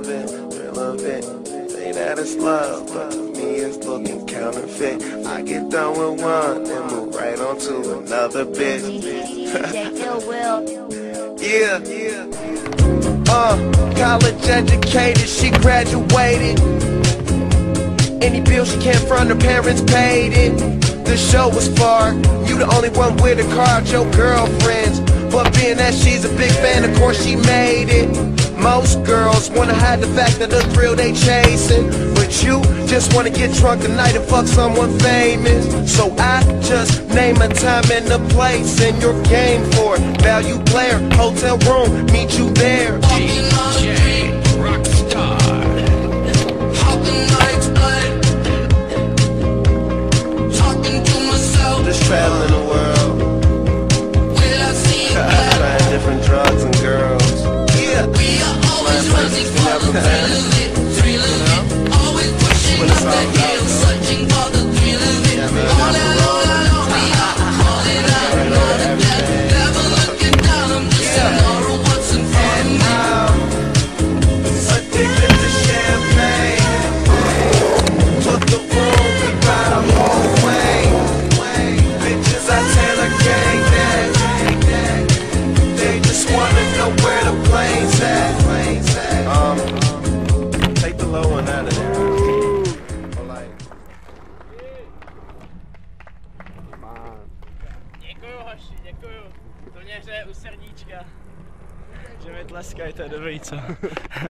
relevant. Say that it's love, but to me it's looking counterfeit. I get done with one and move right on to another bitch. Yeah. College educated, she graduated. Any bill she can't front, her parents paid it. The show was far, you the only one with a car, your girlfriends. But being that she's a big fan, of course she made it. Most girls wanna hide the fact that the thrill they chasing, but you just wanna get drunk tonight and fuck someone famous. So I just name a time and a place, and you're game for it. Value player, hotel room, meet you there. DJ Rockstar. How can I explain? Talking to myself. Just traveling the world. Will I see you again? Trying different drugs and girls. Yeah. We are always running for the thrill of it, thrill of it. Always pushing up the hill, searching for the thrill of it. All that we are calling out another death. Never looking down, I'm just ignoring what's in front of me. Addicted to champagne. Took the room, we ride a whole way. Bitches, I tell a gang that they just wanna know where the plane's at. Take the low one out of there. Děkuju hoši, děkuju. To mě hřeje u srdíčka. Že mi tleskají, to je dobrý, co?